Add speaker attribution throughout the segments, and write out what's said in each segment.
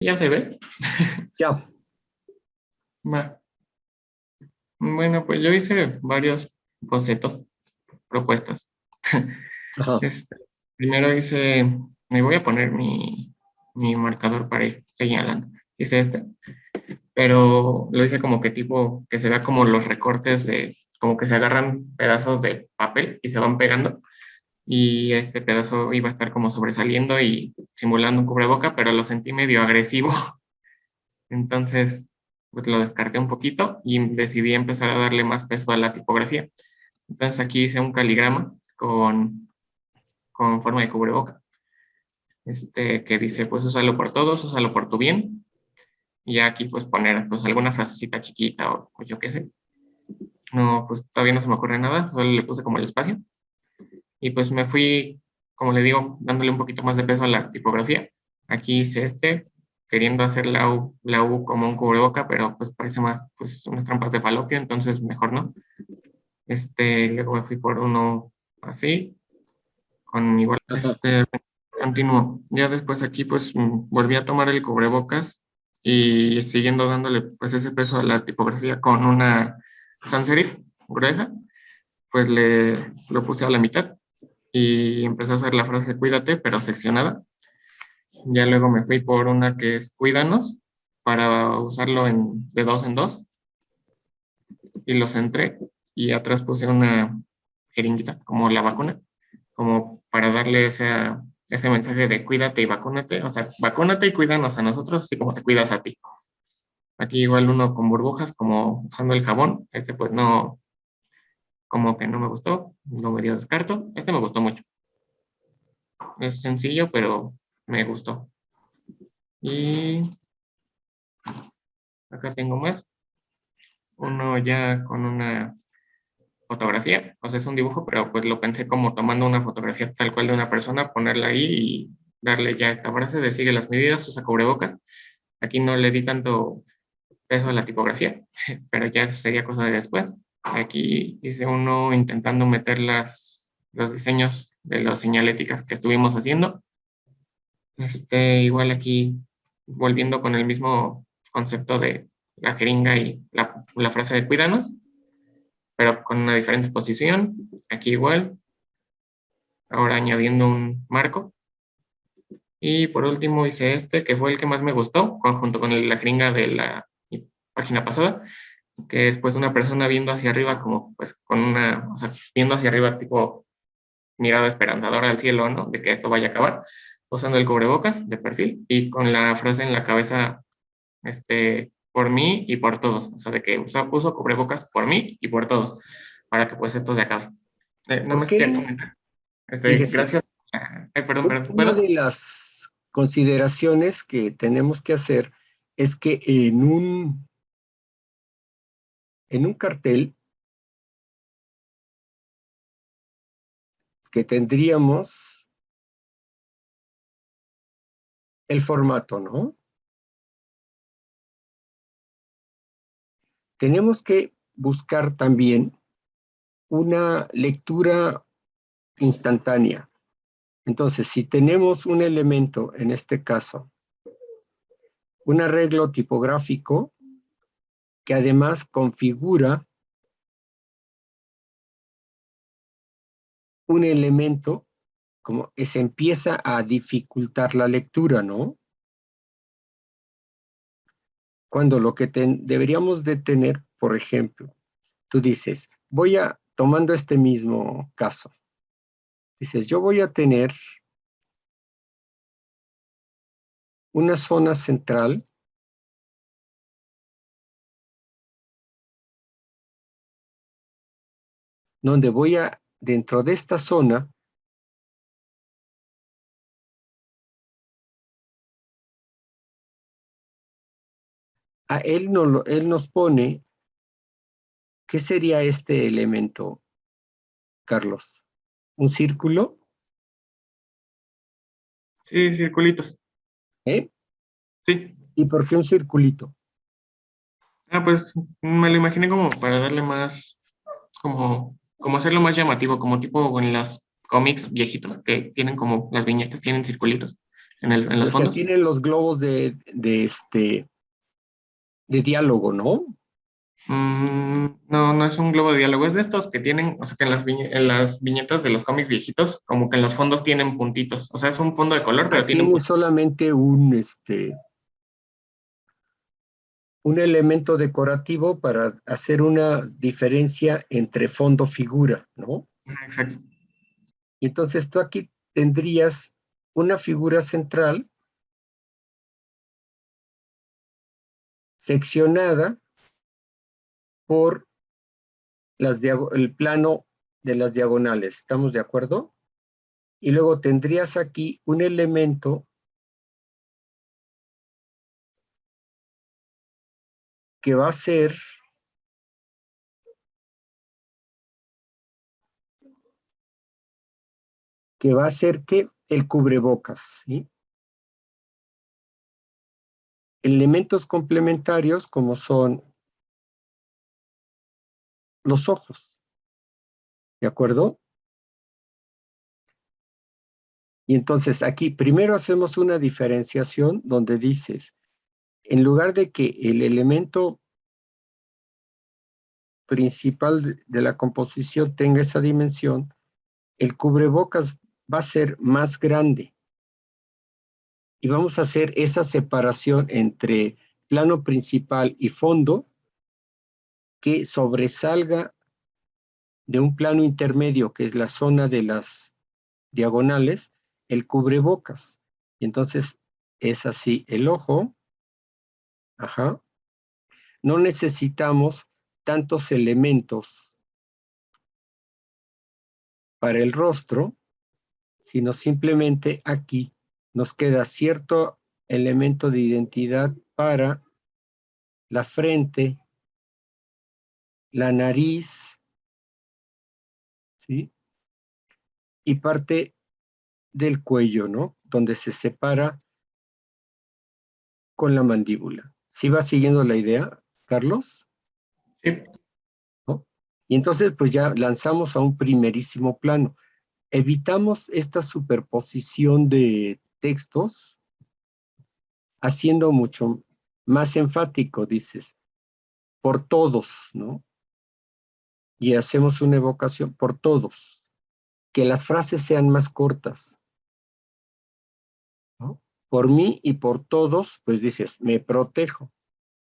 Speaker 1: ¿Ya se ve?
Speaker 2: Ya.
Speaker 1: Va. Bueno, pues yo hice varios bocetos, propuestas.
Speaker 2: Ajá.
Speaker 1: Este, primero me voy a poner mi marcador para ir señalando. Hice pero lo hice como que tipo, que se vea como los recortes como que se agarran pedazos de papel y se van pegando. Y este pedazo iba a estar como sobresaliendo y simulando un cubreboca, pero lo sentí medio agresivo. Entonces, pues lo descarté un poquito y decidí empezar a darle más peso a la tipografía. Entonces aquí hice un caligrama con forma de cubreboca, que dice, pues úsalo por todos, úsalo por tu bien. Y ya aquí pues poner pues alguna frasecita chiquita o yo qué sé. No, pues todavía no se me ocurre nada, solo le puse como el espacio. Y pues me fui, como le digo, dándole un poquito más de peso a la tipografía. Aquí hice queriendo hacer la U como un cubreboca, pero pues parece más pues unas trampas de falopio, entonces mejor no. Luego me fui por uno así, con igual,
Speaker 2: Ajá.
Speaker 1: continuo. Ya después aquí pues volví a tomar el cubrebocas y siguiendo dándole pues ese peso a la tipografía con una sans serif gruesa, pues lo puse a la mitad y empecé a usar la frase cuídate, pero seccionada. Ya luego me fui por una que es cuídanos para usarlo de dos en dos y lo centré y atrás puse una jeringuita como la vacuna, como para darle ese mensaje de cuídate y vacúnate, o sea, vacúnate y cuídanos a nosotros, así como te cuidas a ti. Aquí igual uno con burbujas, como usando el jabón, pues no, como que no me gustó, no me dio descarto, me gustó mucho. Es sencillo, pero me gustó. Y acá tengo más, uno ya con una fotografía, o sea, es un dibujo, pero pues lo pensé como tomando una fotografía tal cual de una persona, ponerla ahí y darle ya esta frase de sigue las medidas, usa cubrebocas. Aquí no le di tanto peso a la tipografía, pero ya eso sería cosa de después. Aquí hice uno intentando meter los diseños de las señaléticas que estuvimos haciendo. Igual aquí, volviendo con el mismo concepto de la jeringa y la frase de cuídanos, pero con una diferente posición. Aquí igual, ahora añadiendo un marco. Y por último hice que fue el que más me gustó, junto con la jeringa de la página pasada, que es pues una persona viendo hacia arriba como pues o sea, viendo hacia arriba tipo mirada esperanzadora al cielo, ¿no? De que esto vaya a acabar, usando el cubrebocas de perfil y con la frase en la cabeza, por mí y por todos, o sea, de que uso cubrebocas por mí y por todos, para que pues esto se acabe. Nada
Speaker 2: Ok,
Speaker 1: más quería comentar.
Speaker 2: fíjate,
Speaker 1: Gracias. Perdón,
Speaker 2: una
Speaker 1: ¿puedo?
Speaker 2: de las consideraciones que tenemos que hacer es que en un cartel que tendríamos el formato, ¿no? Tenemos que buscar también una lectura instantánea. Entonces, si tenemos un elemento, en este caso, un arreglo tipográfico que además configura un elemento como que se empieza a dificultar la lectura, ¿no? Cuando lo que deberíamos de tener, por ejemplo, tú dices, tomando este mismo caso, dices, yo voy a tener una zona central donde dentro de esta zona, él nos pone, ¿qué sería este elemento, Carlos? ¿Un círculo?
Speaker 1: Sí, circulitos.
Speaker 2: ¿Eh?
Speaker 1: Sí.
Speaker 2: ¿Y por qué un circulito?
Speaker 1: Pues me lo imaginé como para darle más, como hacerlo más llamativo, como tipo en las cómics viejitos que tienen como las viñetas, tienen circulitos. en
Speaker 2: O
Speaker 1: los
Speaker 2: sea,
Speaker 1: fondos.
Speaker 2: tienen los globos de diálogo, ¿no?
Speaker 1: No, no es un globo de diálogo, es de estos que tienen, o sea, que en las viñetas de los cómics viejitos, como que en los fondos tienen puntitos. O sea, es un fondo de color, pero tienen
Speaker 2: Tiene
Speaker 1: puntitos.
Speaker 2: solamente un elemento decorativo para hacer una diferencia entre fondo-figura, ¿no?
Speaker 1: Ajá, exacto.
Speaker 2: Y entonces tú aquí tendrías una figura central seccionada por el plano de las diagonales. ¿Estamos de acuerdo? Y luego tendrías aquí un elemento que va a ser que el cubrebocas, ¿sí? Elementos complementarios como son los ojos, ¿de acuerdo? Y entonces aquí primero hacemos una diferenciación donde dices, en lugar de que el elemento principal de la composición tenga esa dimensión, el cubrebocas va a ser más grande y vamos a hacer esa separación entre plano principal y fondo que sobresalga de un plano intermedio, que es la zona de las diagonales, el cubrebocas. Y entonces es así el ojo, ajá. No necesitamos tantos elementos para el rostro, sino simplemente aquí nos queda cierto elemento de identidad para la frente, la nariz, ¿sí? Y parte del cuello, ¿no? Donde se separa con la mandíbula. ¿Sí va siguiendo la idea, Carlos?
Speaker 1: Sí,
Speaker 2: ¿No? Y entonces, pues ya lanzamos a un primerísimo plano. Evitamos esta superposición de textos haciendo mucho más enfático, dices, por todos, ¿no? Y hacemos una evocación por todos, que las frases sean más cortas, ¿no? Por mí y por todos, pues dices, me protejo.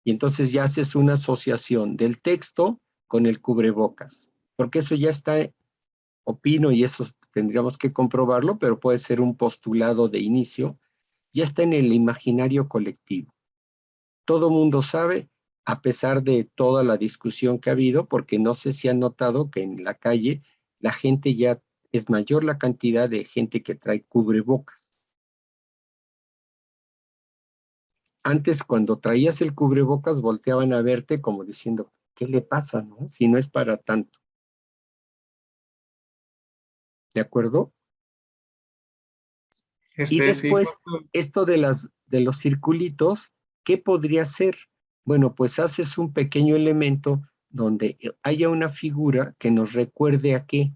Speaker 2: Y entonces ya haces una asociación del texto con el cubrebocas, porque eso ya está, opino, y eso tendríamos que comprobarlo, pero puede ser un postulado de inicio, ya está en el imaginario colectivo. Todo mundo sabe, a pesar de toda la discusión que ha habido, porque no sé si han notado que en la calle la gente ya es mayor la cantidad de gente que trae cubrebocas. Antes, cuando traías el cubrebocas, volteaban a verte como diciendo, ¿qué le pasa, no? Si no es para tanto. ¿De acuerdo? Y
Speaker 1: sí,
Speaker 2: después,
Speaker 1: justo.
Speaker 2: esto de los circulitos, ¿qué podría ser? Bueno, pues haces un pequeño elemento donde haya una figura que nos recuerde a qué,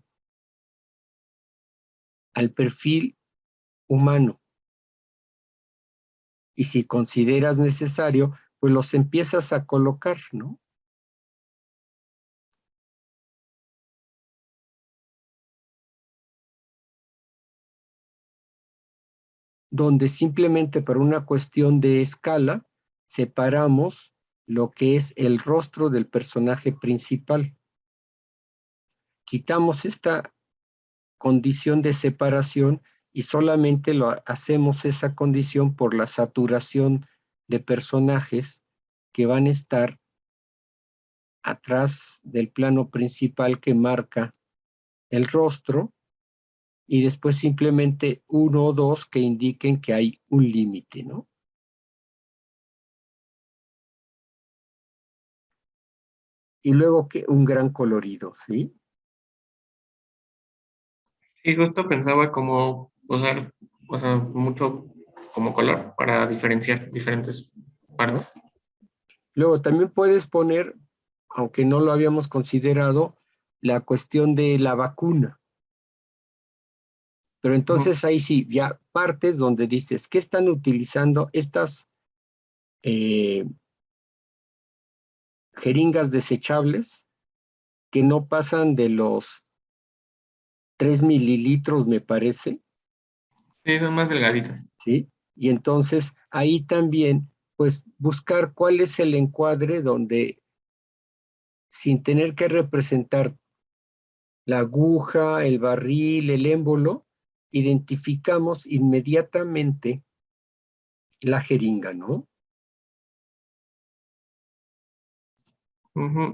Speaker 2: al perfil humano. Y si consideras necesario, pues los empiezas a colocar, ¿no? Donde simplemente por una cuestión de escala separamos lo que es el rostro del personaje principal. Quitamos esta condición de separación y solamente lo hacemos esa condición por la saturación de personajes que van a estar atrás del plano principal que marca el rostro y después simplemente uno o dos que indiquen que hay un límite, ¿no? Y luego que un gran colorido, ¿sí?
Speaker 1: Sí, justo pensaba como usar, o sea, mucho como color para diferenciar diferentes
Speaker 2: ¿No?
Speaker 1: partes.
Speaker 2: Luego también puedes poner, aunque no lo habíamos considerado, la cuestión de la vacuna. Pero entonces ahí sí, ya partes donde dices, ¿qué están utilizando estas jeringas desechables que no pasan de los 3 mililitros, me parece?
Speaker 1: Sí, son más delgaditas.
Speaker 2: ¿Sí? Y entonces ahí también, pues buscar cuál es el encuadre donde, sin tener que representar la aguja, el barril, el émbolo, identificamos inmediatamente la jeringa, ¿no?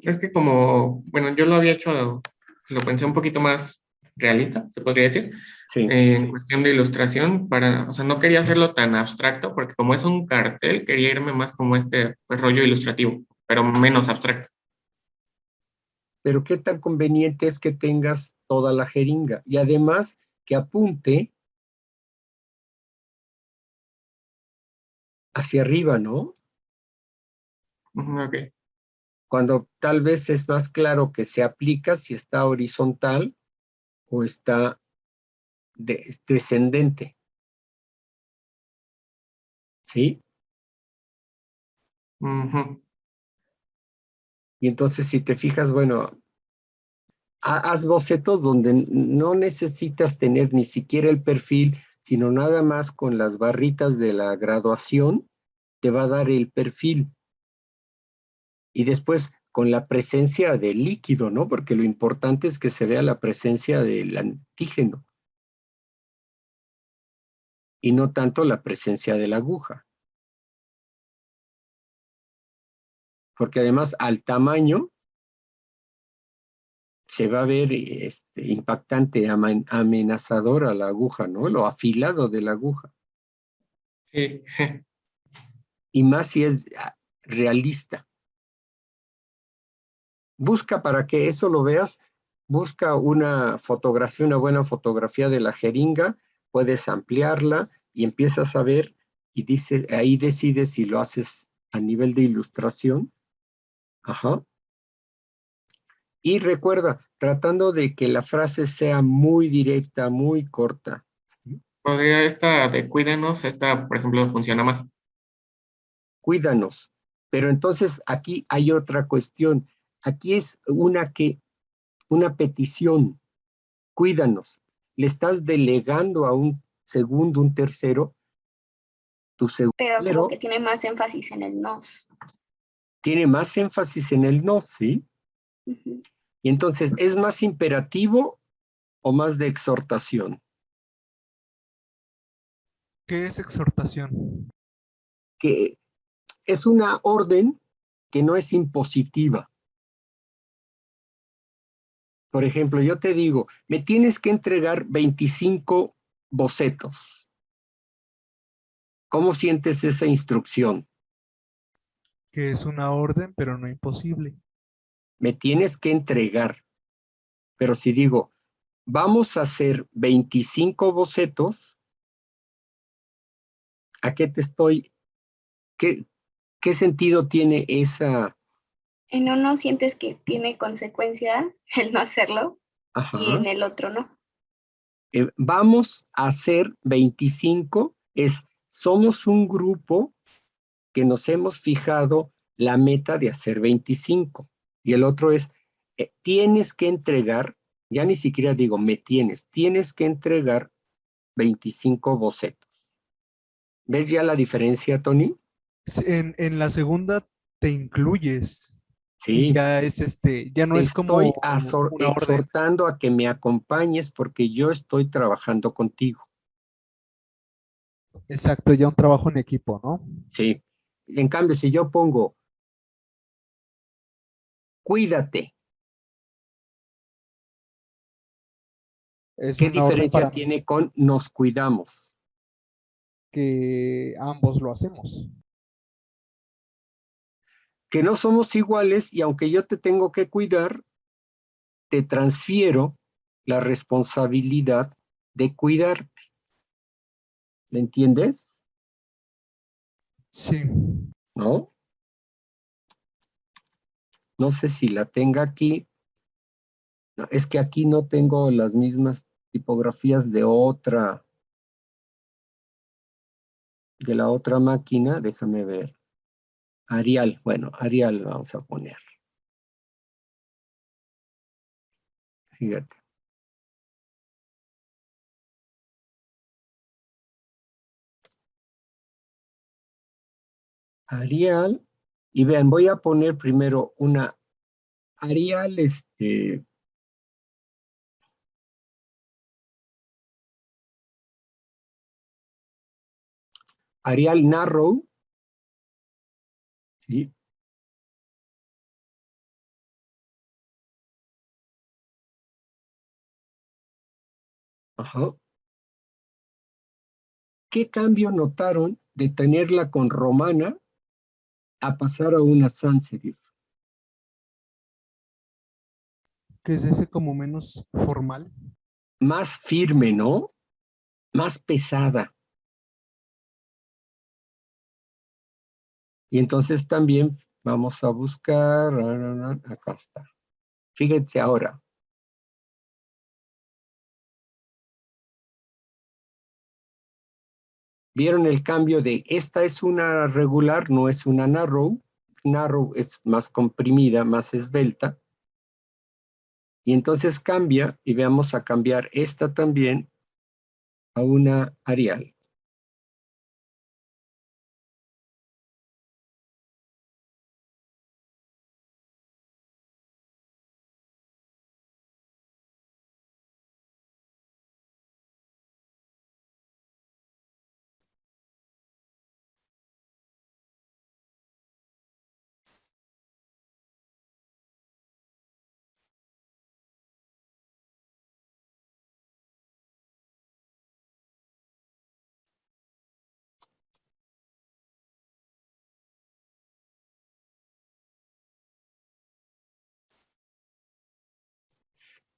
Speaker 1: Es que como, bueno, yo lo había hecho, lo pensé un poquito más realista, se podría decir,
Speaker 2: Sí,
Speaker 1: en cuestión de ilustración, para, o sea, no quería hacerlo tan abstracto, porque como es un cartel, quería irme más como este pues, rollo ilustrativo, pero menos abstracto.
Speaker 2: pero qué tan conveniente es que tengas toda la jeringa y además que apunte hacia arriba, ¿no?
Speaker 1: Ujú, ok,
Speaker 2: Cuando tal vez es más claro que se aplica si está horizontal o está descendente, ¿sí?
Speaker 1: ujú,
Speaker 2: Y entonces si te fijas, bueno, haz bocetos donde no necesitas tener ni siquiera el perfil, sino nada más con las barritas de la graduación te va a dar el perfil. Y después con la presencia del líquido, ¿no? Porque lo importante es que se vea la presencia del antígeno y no tanto la presencia de la aguja. Porque además al tamaño se va a ver impactante, amenazadora la aguja, ¿no? Lo afilado de la aguja.
Speaker 1: sí,
Speaker 2: Y más si es realista. Busca para que eso lo veas, busca una fotografía, una buena fotografía de la jeringa, puedes ampliarla y empiezas a ver y dice, ahí decides si lo haces a nivel de ilustración. Ajá. Y recuerda, tratando de que la frase sea muy directa, muy corta. ¿Sí?
Speaker 1: podría esta de cuídenos, esta, por ejemplo, funciona más.
Speaker 2: Cuídanos. Pero entonces aquí hay otra cuestión. Aquí es una petición. Cuídanos. Le estás delegando a un segundo, un tercero, tu
Speaker 3: Pero como
Speaker 2: segundero
Speaker 3: que tiene más énfasis en el nos.
Speaker 2: tiene más énfasis en el no, ¿sí?
Speaker 3: Ujú.
Speaker 2: Y entonces, ¿es más imperativo o más de exhortación?
Speaker 4: ¿Qué es exhortación?
Speaker 2: Que es una orden que no es impositiva. Por ejemplo, yo te digo, me tienes que entregar 25 bocetos. ¿Cómo sientes esa instrucción?
Speaker 4: Que es una orden, pero no imposible.
Speaker 2: Me tienes que entregar. Pero si digo, vamos a hacer 25 bocetos, ¿a qué te estoy, qué, qué sentido tiene esa?
Speaker 3: En uno sientes que tiene consecuencia el no hacerlo y
Speaker 2: Ajá.
Speaker 3: en el otro no.
Speaker 2: Vamos a hacer 25, somos un grupo que nos hemos fijado la meta de hacer 25. Y el otro es, tienes que entregar, ya ni siquiera digo me tienes que entregar 25 bocetos. ¿Ves ya la diferencia, Tony?
Speaker 4: En la segunda te incluyes y
Speaker 2: Sí,
Speaker 4: ya es ya no
Speaker 2: te
Speaker 4: es como
Speaker 2: estoy
Speaker 4: una orden.
Speaker 2: exhortando a que me acompañes porque yo estoy trabajando contigo.
Speaker 4: Exacto, ya un trabajo en equipo, ¿no?
Speaker 2: Sí. En cambio, si yo pongo, cuídate,
Speaker 4: Es
Speaker 2: ¿qué
Speaker 4: una orden
Speaker 2: diferencia
Speaker 4: para mí
Speaker 2: tiene con nos cuidamos?
Speaker 4: que ambos lo hacemos.
Speaker 2: Que no somos iguales y aunque yo te tengo que cuidar, te transfiero la responsabilidad de cuidarte. ¿Me entiendes?
Speaker 4: Sí.
Speaker 2: ¿No? No sé si la tenga aquí. No, es que aquí no tengo las mismas. tipografías de la otra máquina, déjame ver. Arial, bueno, Arial vamos a poner. Fíjate. Arial, y vean, voy a poner primero una Arial, Arial Narrow, ¿sí? Ajá. ¿Qué cambio notaron de tenerla con romana a pasar a una sans serif?
Speaker 4: Que es ese como menos formal.
Speaker 2: Más firme, ¿no? Más pesada. Y entonces también vamos a buscar, acá está. Fíjense ahora. ¿Vieron el cambio de esta es una regular, no es una narrow? Narrow es más comprimida, más esbelta. Y entonces cambia, y veamos a cambiar esta también a una Arial.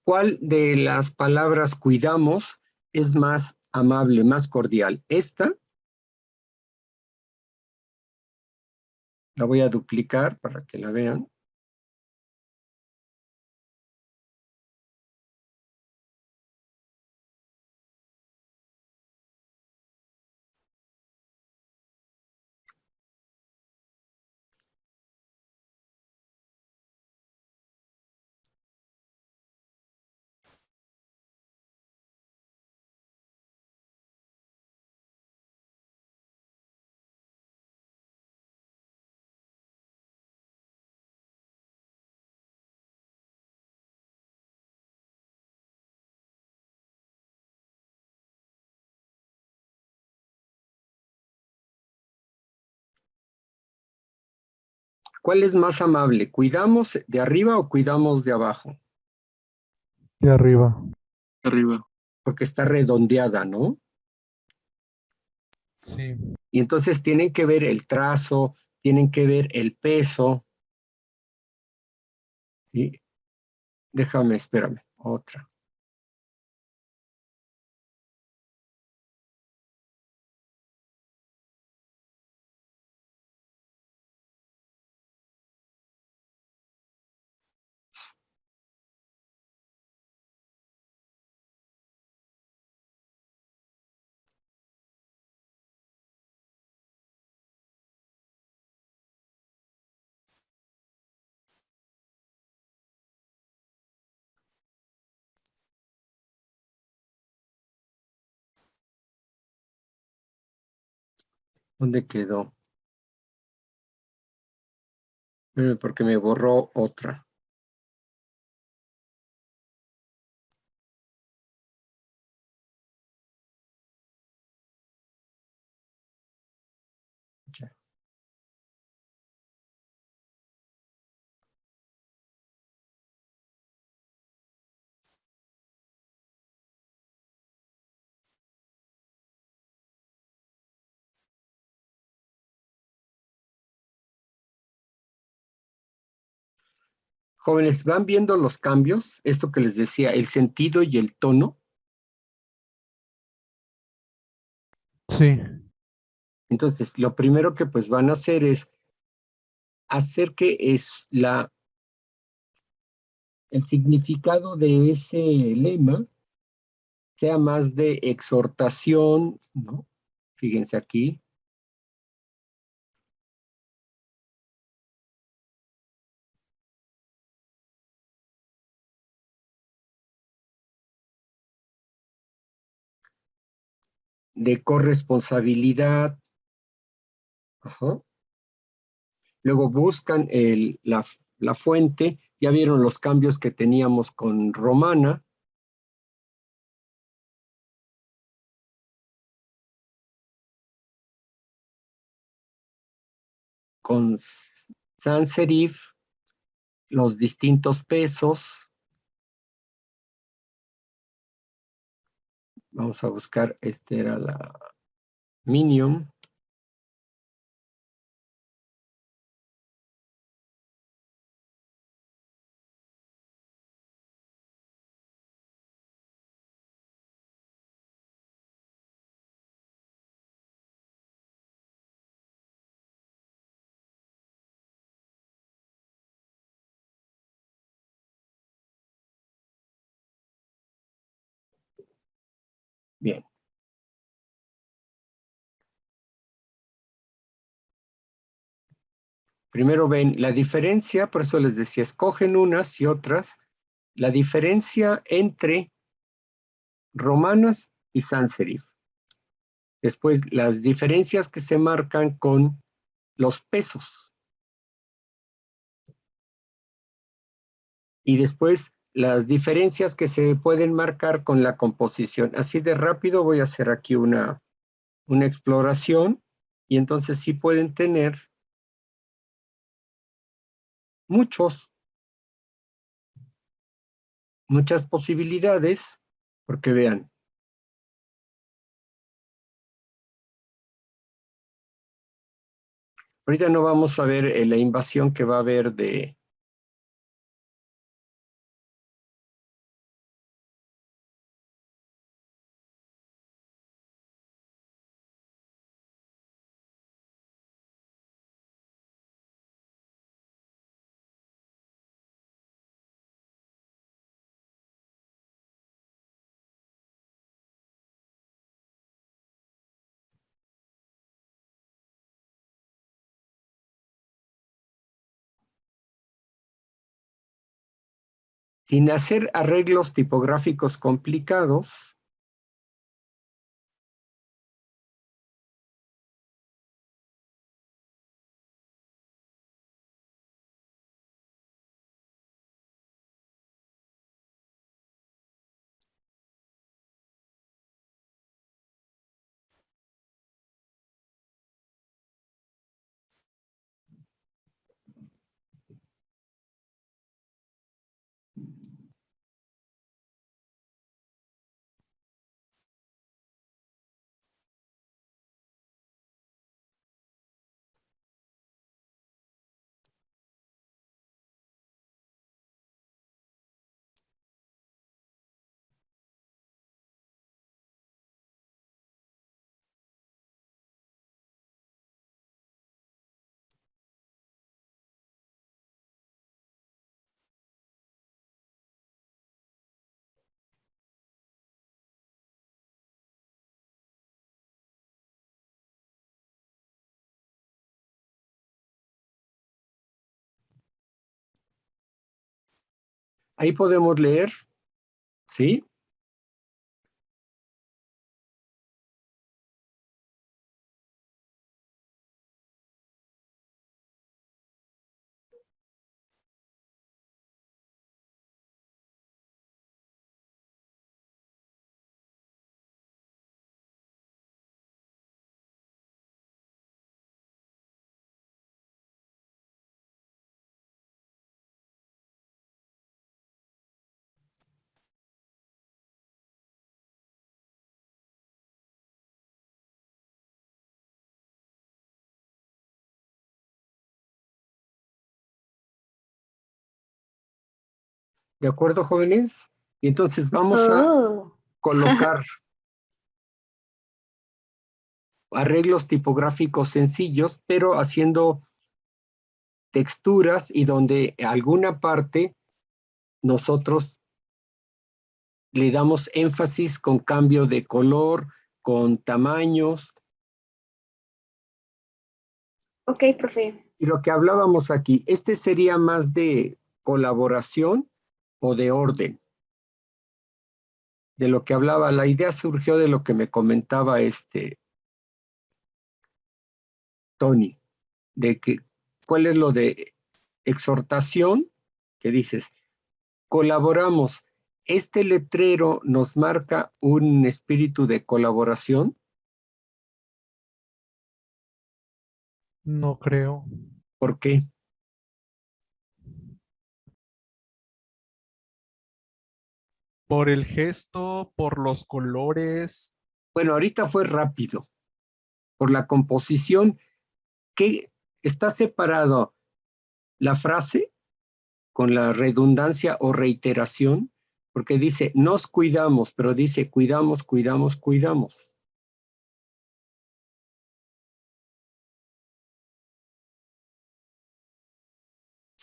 Speaker 2: ¿Cuál de las palabras cuidamos es más amable, más cordial? Esta la voy a duplicar para que la vean. ¿Cuál es más amable? ¿Cuidamos de arriba o cuidamos de abajo?
Speaker 4: De arriba.
Speaker 1: Arriba.
Speaker 2: Porque está redondeada, ¿no?
Speaker 4: Sí.
Speaker 2: Y entonces tienen que ver el trazo, tienen que ver el peso. Y déjame, espérame, otra. ¿Dónde quedó? Porque me borró otra. Ya. Jóvenes, ¿van viendo los cambios? Esto que les decía, el sentido y el tono.
Speaker 4: Sí.
Speaker 2: Entonces, lo primero que pues van a hacer es hacer que es el significado de ese lema sea más de exhortación, ¿no? Fíjense aquí. De corresponsabilidad. Ajá. Luego buscan la fuente. Ya vieron los cambios que teníamos con Romana. Con sans serif, los distintos pesos. Vamos a buscar, esta era la Minium. Bien. Primero ven la diferencia, por eso les decía, escogen unas y otras. La diferencia entre romanas y sans serif. Después, las diferencias que se marcan con los pesos. Y después, las diferencias que se pueden marcar con la composición. Así de rápido voy a hacer aquí una exploración. Y entonces sí pueden tener muchas posibilidades, porque vean, ahorita no vamos a ver la invasión que va a haber de sin hacer arreglos tipográficos complicados. Ahí podemos leer, ¿sí? ¿De acuerdo, jóvenes? Y entonces vamos a
Speaker 3: Oh.
Speaker 2: colocar arreglos tipográficos sencillos, pero haciendo texturas y donde alguna parte nosotros le damos énfasis con cambio de color, con tamaños.
Speaker 3: Ok, profe.
Speaker 2: Y lo que hablábamos aquí, este sería más de colaboración o de orden. De lo que hablaba, la idea surgió de lo que me comentaba Tony, de que cuál es lo de exhortación, que dices, colaboramos. Este letrero nos marca un espíritu de colaboración.
Speaker 4: No creo.
Speaker 2: ¿Por qué?
Speaker 4: Por el gesto, por los colores.
Speaker 2: Bueno, ahorita fue rápido, por la composición, que está separado la frase con la redundancia o reiteración, porque dice nos cuidamos, pero dice cuidamos, cuidamos, cuidamos.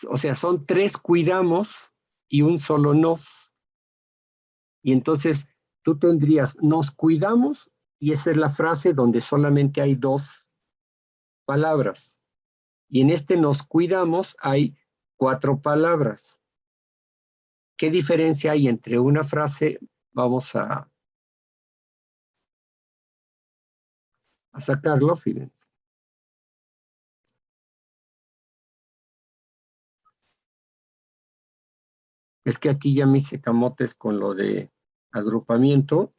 Speaker 2: O sea, son tres cuidamos y un solo nos. Y entonces tú tendrías nos cuidamos y esa es la frase donde solamente hay dos palabras. Y en este nos cuidamos hay cuatro palabras. ¿Qué diferencia hay entre una frase? Vamos a sacarlo, fíjense. Es que aquí ya me hice camotes con lo de agrupamiento.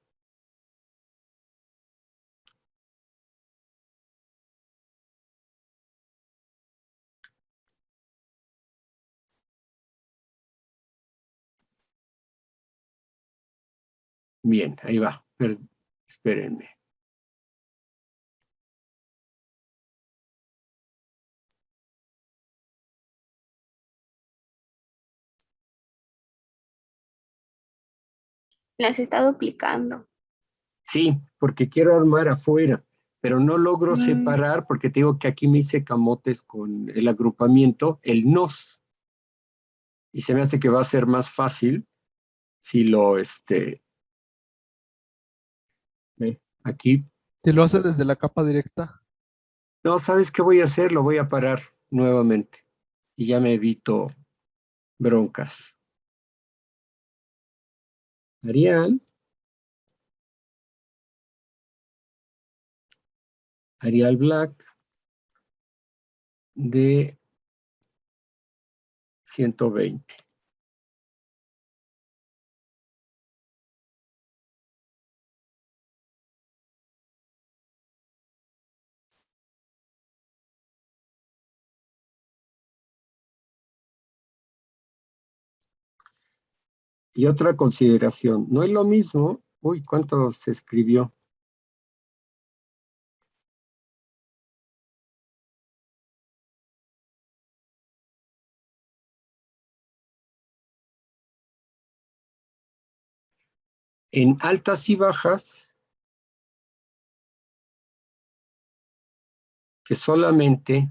Speaker 2: Bien, ahí va. Espérenme.
Speaker 3: Las está duplicando.
Speaker 2: Sí, porque quiero armar afuera, pero no logro
Speaker 3: Mm,
Speaker 2: separar porque te digo que aquí me hice camotes con el agrupamiento, el nos. Y se me hace que va a ser más fácil si ve, aquí.
Speaker 4: ¿Te lo hace desde la capa directa?
Speaker 2: No, ¿sabes qué voy a hacer? Lo voy a parar nuevamente y ya me evito broncas. Arial, Arial Black de 120. Y otra consideración, no es lo mismo, uy, ¿cuánto se escribió? En altas y bajas, que solamente,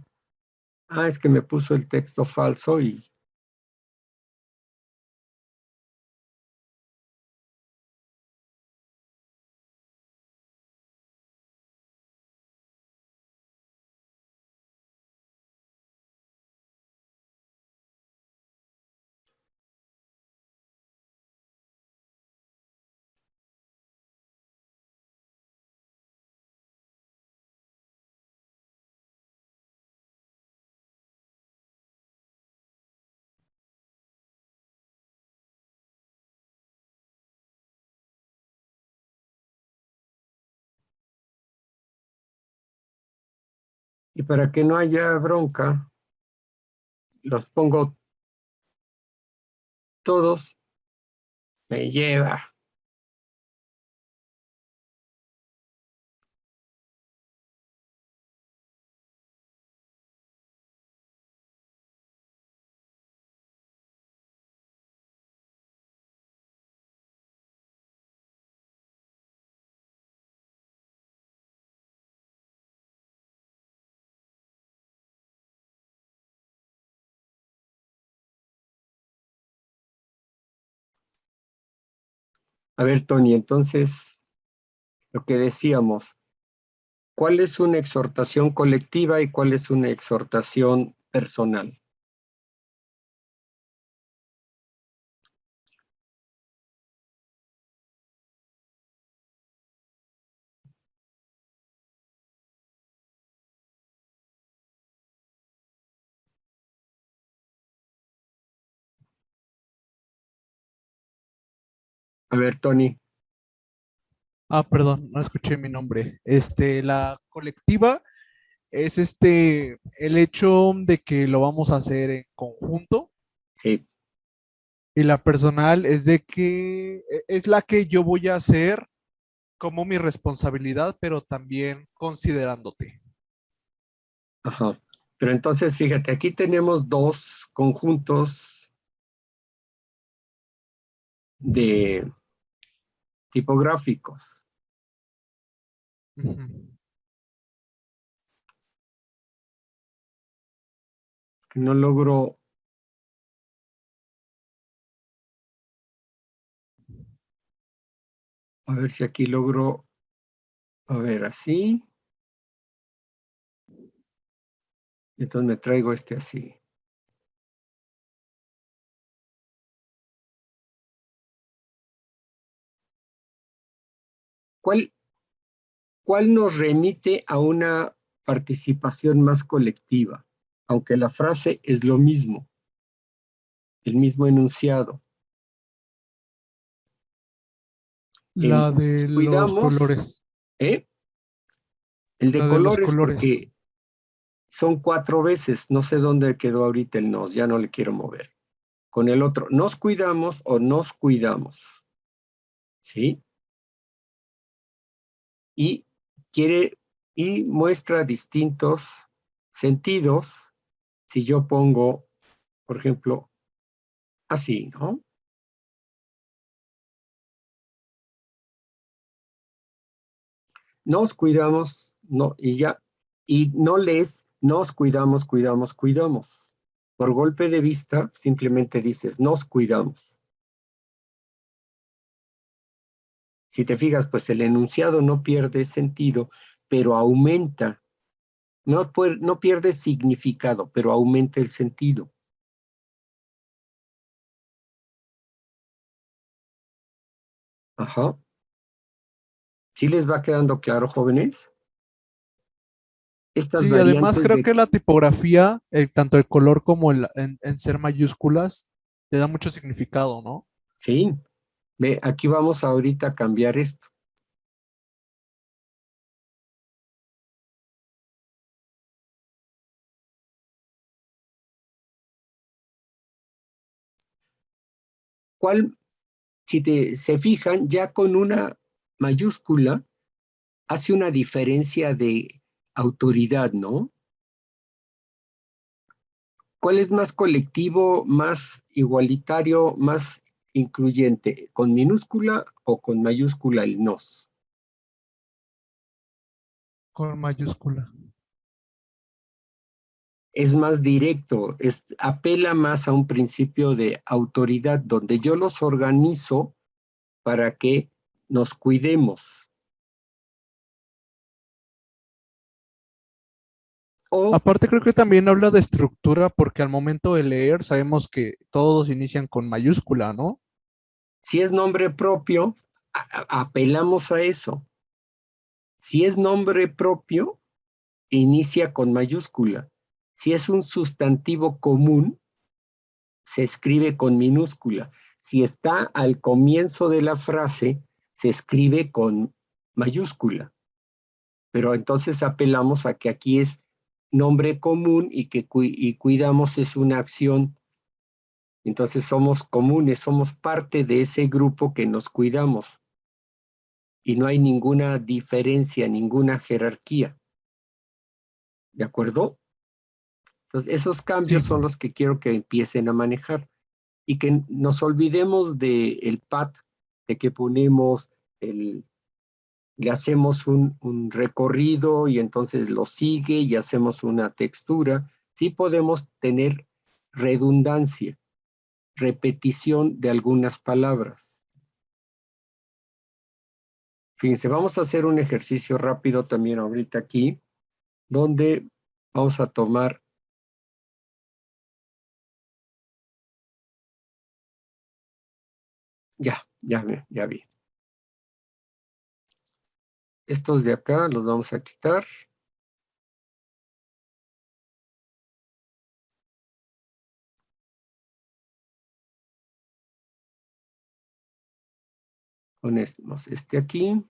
Speaker 2: es que me puso el texto falso y para que no haya bronca, los pongo todos, me lleva. A ver, Tony, entonces, lo que decíamos, ¿cuál es una exhortación colectiva y cuál es una exhortación personal? A ver, Tony.
Speaker 4: Ah, perdón, no escuché mi nombre. La colectiva es el hecho de que lo vamos a hacer en conjunto
Speaker 2: Sí,
Speaker 4: y la personal es de que es la que yo voy a hacer como mi responsabilidad, pero también considerándote.
Speaker 2: ajá. Pero entonces, fíjate, aquí tenemos dos conjuntos de tipográficos.
Speaker 4: Ujú.
Speaker 2: Que no logro, a ver si aquí logro, a ver, así. Entonces me traigo este así. ¿Cuál, cuál nos remite a una participación más colectiva? Aunque la frase es lo mismo, el mismo enunciado.
Speaker 4: La
Speaker 2: El
Speaker 4: de los
Speaker 2: cuidamos,
Speaker 4: colores.
Speaker 2: ¿eh? El de
Speaker 4: La de los
Speaker 2: colores
Speaker 4: colores.
Speaker 2: porque son 4 veces, no sé dónde quedó ahorita el nos, ya no le quiero mover. Con el otro, nos cuidamos o nos cuidamos, ¿sí? Y quiere, y muestra distintos sentidos si yo pongo, por ejemplo, así, ¿no? Nos cuidamos, no, y ya, y no les, nos cuidamos, cuidamos, cuidamos. Por golpe de vista, simplemente dices, nos cuidamos. Si te fijas, pues el enunciado no pierde sentido, pero aumenta. No pierde significado, pero aumenta el sentido. Ajá. ¿Sí les va quedando claro, jóvenes? Estas
Speaker 4: Sí, además
Speaker 2: variantes
Speaker 4: creo
Speaker 2: de...
Speaker 4: que la tipografía, tanto el color como en ser mayúsculas, te da mucho significado, ¿no?
Speaker 2: Sí, ve, aquí vamos ahorita a cambiar esto. ¿Cuál, si se fijan, ya con una mayúscula hace una diferencia de autoridad, ¿no? ¿Cuál es más colectivo, más igualitario, más incluyente? ¿Con minúscula o con mayúscula el nos?
Speaker 4: Con mayúscula.
Speaker 2: Es más directo, apela más a un principio de autoridad, donde yo los organizo para que nos cuidemos. O
Speaker 4: Aparte creo que también habla de estructura porque al momento de leer sabemos que todos inician con mayúscula, ¿no?
Speaker 2: si es nombre propio, apelamos a eso. Si es nombre propio, inicia con mayúscula. Si es un sustantivo común, se escribe con minúscula. Si está al comienzo de la frase, se escribe con mayúscula. Pero entonces apelamos a que aquí es nombre común y que y cuidamos es una acción. Entonces somos comunes, somos parte de ese grupo que nos cuidamos y no hay ninguna diferencia, ninguna jerarquía. ¿De acuerdo? Entonces esos cambios
Speaker 4: Sí.
Speaker 2: son los que quiero que empiecen a manejar y que nos olvidemos del pad, de que ponemos le hacemos un recorrido y entonces lo sigue y hacemos una textura. Sí podemos tener redundancia, repetición de algunas palabras. Fíjense, vamos a hacer un ejercicio rápido también ahorita aquí, donde vamos a tomar ya vi. Estos de acá los vamos a quitar. Ponemos este aquí.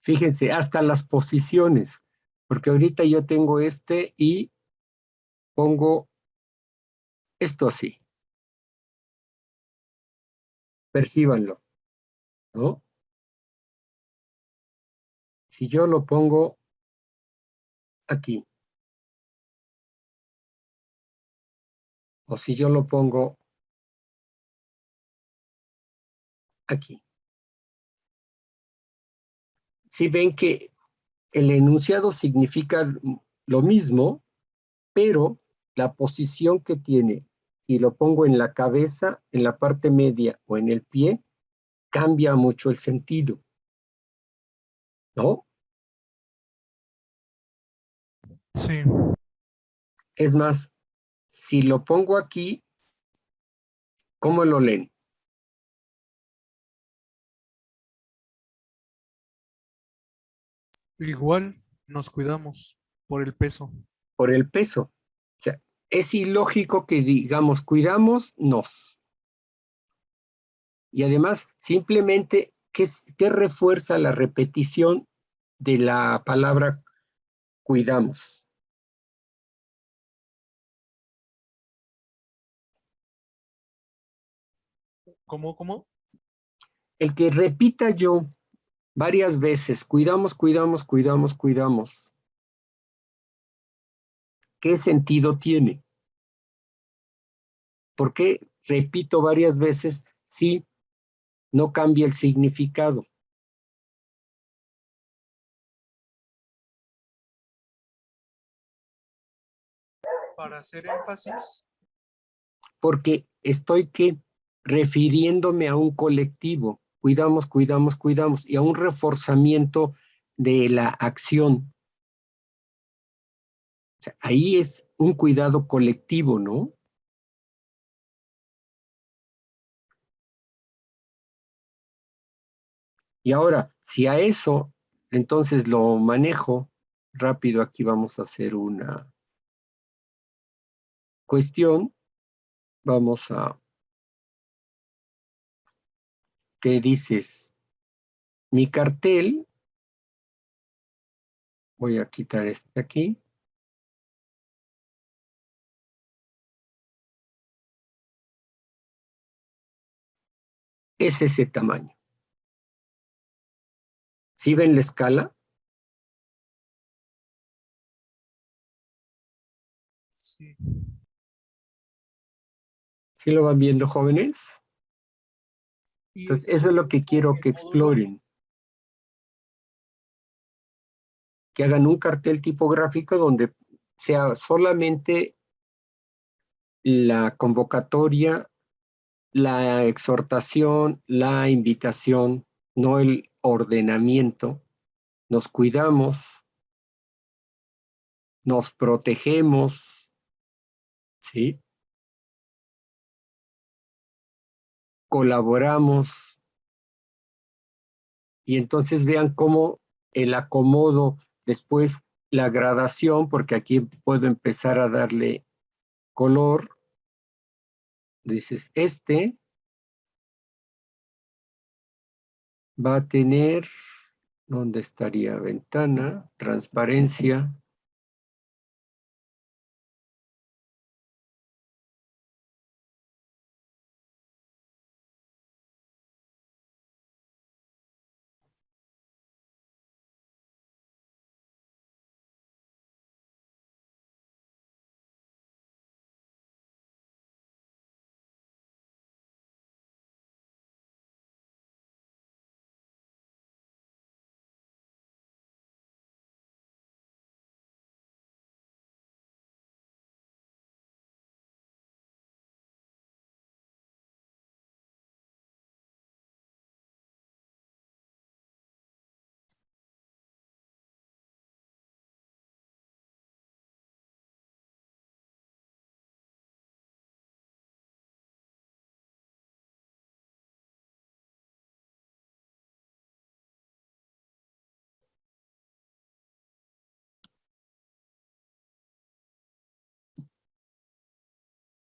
Speaker 2: Fíjense, hasta las posiciones, porque ahorita yo tengo este y pongo esto así. Percíbanlo, ¿no? Si yo lo pongo aquí, o si yo lo pongo aquí. Si ven que el enunciado significa lo mismo, pero la posición que tiene, si lo pongo en la cabeza, en la parte media o en el pie, cambia mucho el sentido, ¿no?
Speaker 4: Sí,
Speaker 2: Es más, si lo pongo aquí, ¿cómo lo leen?
Speaker 4: igual nos cuidamos por el peso.
Speaker 2: Por el peso. O sea, es ilógico que digamos cuidamos, nos. Y además, simplemente, ¿qué refuerza la repetición de la palabra cuidamos?
Speaker 4: ¿Cómo?
Speaker 2: El que repita yo varias veces, cuidamos, cuidamos, cuidamos, cuidamos. ¿Qué sentido tiene? ¿Por qué repito varias veces si no cambia el significado?
Speaker 4: Para hacer énfasis.
Speaker 2: Porque estoy ¿qué? Refiriéndome a un colectivo. Cuidamos, cuidamos, cuidamos. Y a un reforzamiento de la acción. O sea, ahí es un cuidado colectivo, ¿no? Y ahora, si a eso, entonces lo manejo rápido, aquí vamos a hacer una cuestión. Vamos a, ¿qué dices? Mi cartel, voy a quitar este aquí. Es ese tamaño. ¿Sí ven la escala?
Speaker 4: Sí.
Speaker 2: ¿Sí lo van viendo, jóvenes?
Speaker 4: Y
Speaker 2: Entonces,
Speaker 4: ese
Speaker 2: eso es
Speaker 4: sería
Speaker 2: lo que quiero
Speaker 4: el
Speaker 2: que
Speaker 4: módulo.
Speaker 2: exploren. Que hagan un cartel tipográfico donde sea solamente la convocatoria, la exhortación, la invitación, no el ordenamiento. Nos cuidamos, nos protegemos, ¿sí? Colaboramos, y entonces vean cómo el acomodo, después la gradación, porque aquí puedo empezar a darle color. Dices, este va a tener, ¿dónde estaría? Ventana, transparencia.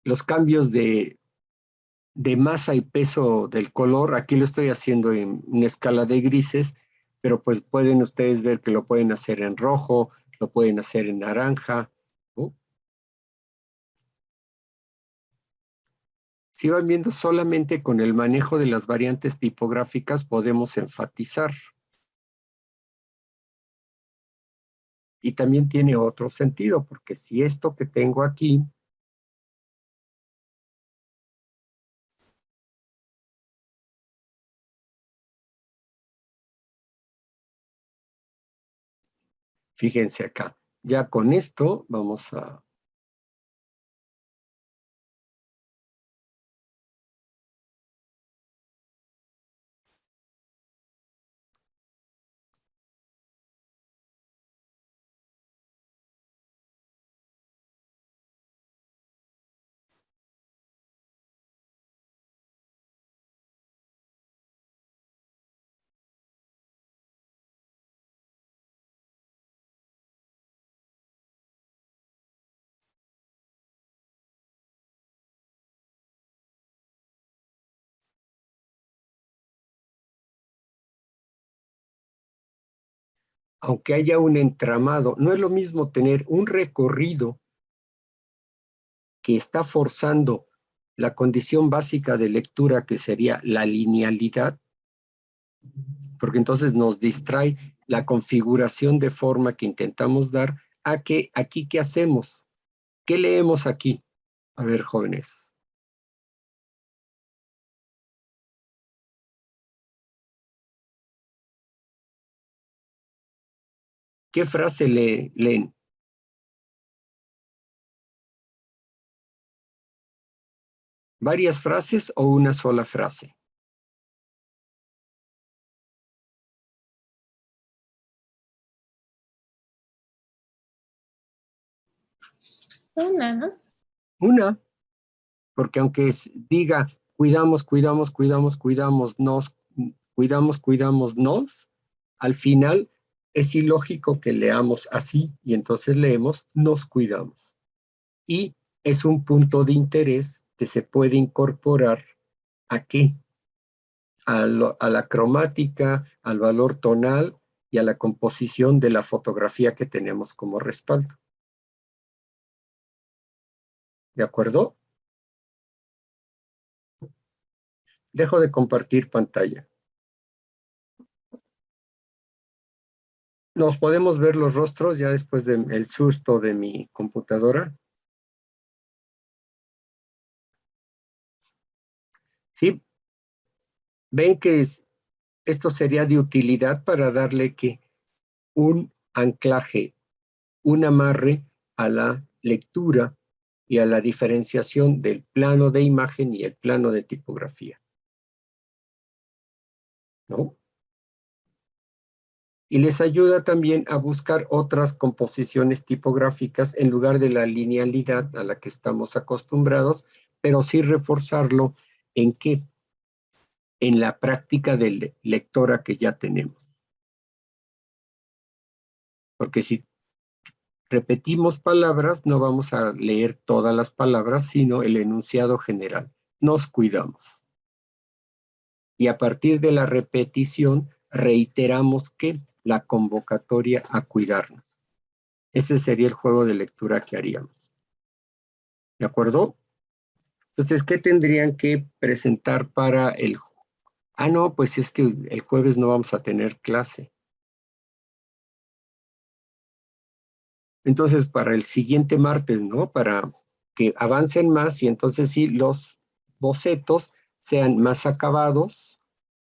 Speaker 2: Los cambios de masa y peso del color, aquí lo estoy haciendo en una escala de grises, pero pues pueden ustedes ver que lo pueden hacer en rojo, lo pueden hacer en naranja, ¿no? Si van viendo, solamente con el manejo de las variantes tipográficas podemos enfatizar. Y también tiene otro sentido, porque si esto que tengo aquí fíjense acá, ya con esto vamos a... Aunque haya un entramado, no es lo mismo tener un recorrido que está forzando la condición básica de lectura, que sería la linealidad, porque entonces nos distrae la configuración de forma que intentamos dar a que aquí, ¿qué hacemos? ¿Qué leemos aquí? A ver, jóvenes. ¿Qué frase leen? ¿Varias frases o una sola frase?
Speaker 5: Una, ¿no?
Speaker 2: Una, porque aunque diga cuidamos, cuidamos, cuidamos, cuidamos, nos, cuidamos, cuidamos, nos, al final es ilógico que leamos así y entonces leemos nos cuidamos. Y es un punto de interés que se puede incorporar aquí, a la cromática, al valor tonal y a la composición de la fotografía que tenemos como respaldo. ¿De acuerdo? Dejo de compartir pantalla. Nos podemos ver los rostros ya después del susto de mi computadora. ¿Sí? Ven que esto sería de utilidad para darle que un anclaje, un amarre a la lectura y a la diferenciación del plano de imagen y el plano de tipografía, ¿no? Y les ayuda también a buscar otras composiciones tipográficas en lugar de la linealidad a la que estamos acostumbrados, pero sí reforzarlo en qué, en la práctica de lectora que ya tenemos. Porque si repetimos palabras, no vamos a leer todas las palabras, sino el enunciado general. Nos cuidamos. Y a partir de la repetición, reiteramos que la convocatoria a cuidarnos. Ese sería el juego de lectura que haríamos. ¿De acuerdo? Entonces, ¿qué tendrían que presentar para el... Ah, no, pues es que el jueves no vamos a tener clase. Entonces, para el siguiente martes, ¿no? Para que avancen más y entonces sí, los bocetos sean más acabados,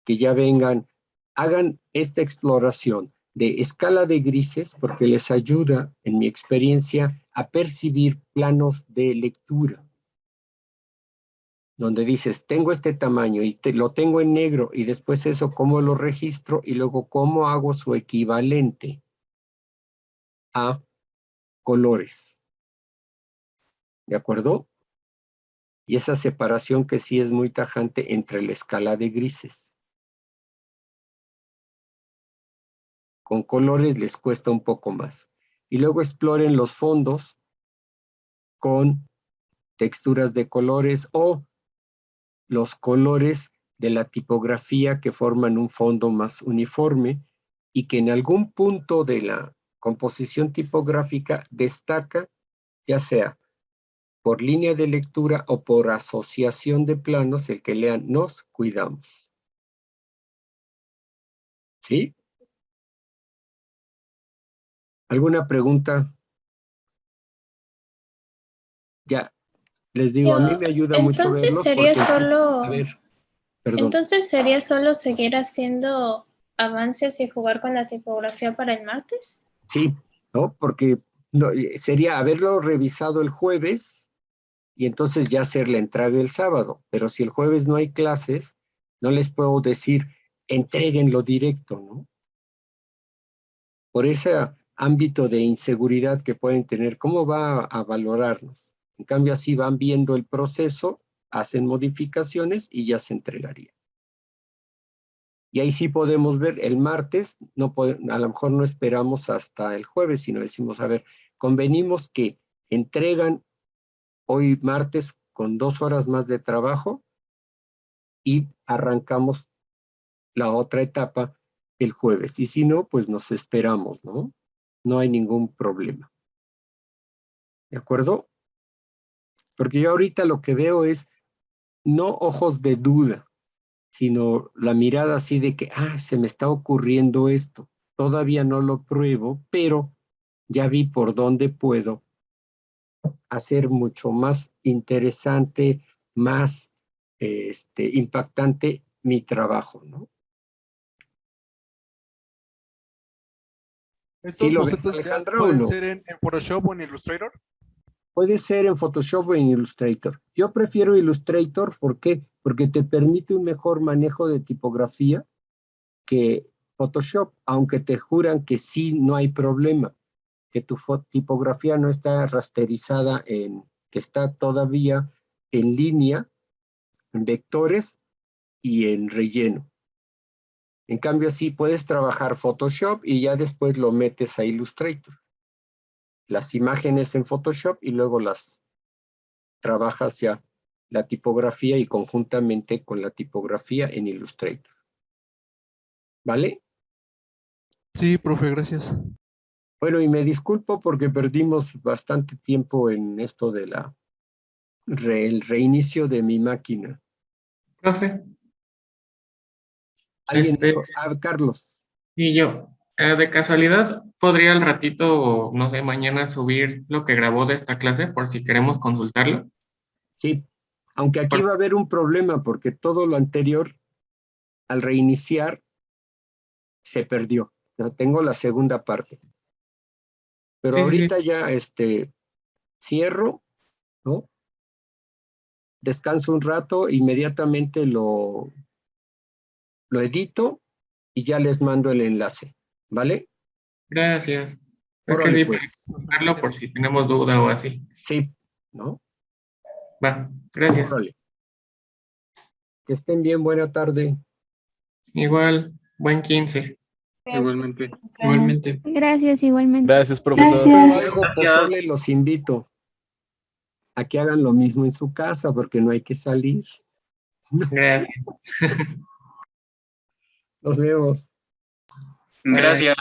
Speaker 2: que ya vengan, hagan esta exploración de escala de grises, porque les ayuda, en mi experiencia, a percibir planos de lectura, donde dices, tengo este tamaño y lo tengo en negro, y después eso, cómo lo registro, y luego cómo hago su equivalente a colores. ¿De acuerdo? Y esa separación que sí es muy tajante entre la escala de grises. Con colores les cuesta un poco más. Y luego exploren los fondos con texturas de colores o los colores de la tipografía que forman un fondo más uniforme y que en algún punto de la composición tipográfica destaca, ya sea por línea de lectura o por asociación de planos, el que lean nos cuidamos. ¿Sí? ¿Alguna pregunta? Ya, les digo, a mí me ayuda mucho
Speaker 5: Entonces
Speaker 2: verlos
Speaker 5: sería
Speaker 2: porque...
Speaker 5: solo,
Speaker 2: A ver, perdón.
Speaker 5: entonces sería solo seguir haciendo avances y jugar con la tipografía para el martes.
Speaker 2: Sí, ¿no? Porque no, sería haberlo revisado el jueves y entonces ya hacer la entrada el sábado. Pero si el jueves no hay clases, no les puedo decir, entréguenlo directo, ¿no? Por ese ámbito de inseguridad que pueden tener, ¿cómo va a valorarnos? En cambio, así van viendo el proceso, hacen modificaciones y ya se entregaría. Y ahí sí podemos ver el martes, no a lo mejor no esperamos hasta el jueves, sino decimos, a ver, convenimos que entregan hoy martes con 2 horas más de trabajo y arrancamos la otra etapa el jueves. Y si no, pues nos esperamos, ¿no? No hay ningún problema. ¿De acuerdo? Porque yo ahorita lo que veo es no ojos de duda, sino la mirada así de que, se me está ocurriendo esto. Todavía no lo pruebo, pero ya vi por dónde puedo hacer mucho más interesante, más impactante mi trabajo, ¿no? ¿Sí
Speaker 4: ¿Estos
Speaker 2: lo ves,
Speaker 4: bocetos ya
Speaker 2: Alejandra, o
Speaker 4: pueden
Speaker 2: no?
Speaker 4: ser en Photoshop o en Illustrator?
Speaker 2: Puede ser en Photoshop o en Illustrator. Yo prefiero Illustrator, ¿por qué? Porque te permite un mejor manejo de tipografía que Photoshop, aunque te juran que sí, no hay problema, que tu tipografía no está rasterizada, que está todavía en línea, en vectores y en relleno. En cambio, sí puedes trabajar Photoshop y ya después lo metes a Illustrator. Las imágenes en Photoshop y luego las trabajas ya la tipografía y conjuntamente con la tipografía en Illustrator. ¿Vale?
Speaker 4: Sí, profe, gracias.
Speaker 2: Bueno, y me disculpo porque perdimos bastante tiempo en esto de el reinicio de mi máquina.
Speaker 1: Profe,
Speaker 2: ¿Alguien?
Speaker 1: este,
Speaker 2: Carlos.
Speaker 1: y yo, de casualidad, ¿podría al ratito, no sé, mañana subir lo que grabó de esta clase por si queremos consultarlo?
Speaker 2: Sí, aunque aquí
Speaker 1: Por-
Speaker 2: va a haber un problema porque todo lo anterior, al reiniciar, se perdió. Yo tengo la segunda parte. Pero
Speaker 1: Sí, sí,
Speaker 2: ahorita ya cierro, ¿no? Descanso un rato, inmediatamente lo edito y ya les mando el enlace, ¿vale?
Speaker 1: gracias. Es que
Speaker 2: Órale,
Speaker 1: sí, para
Speaker 2: pues,
Speaker 1: verlo por
Speaker 4: Gracias.
Speaker 1: si tenemos duda o así.
Speaker 2: sí, ¿no?
Speaker 1: Va, gracias.
Speaker 2: Órale. Que estén bien, buena tarde.
Speaker 1: Igual, buen 15.
Speaker 6: Igualmente.
Speaker 1: Igualmente.
Speaker 3: Gracias, igualmente.
Speaker 7: Gracias, profesor.
Speaker 2: Luego
Speaker 1: Gracias.
Speaker 2: pozole los invito a que hagan lo mismo en su casa porque no hay que salir.
Speaker 1: Gracias.
Speaker 2: Nos vemos.
Speaker 1: Gracias.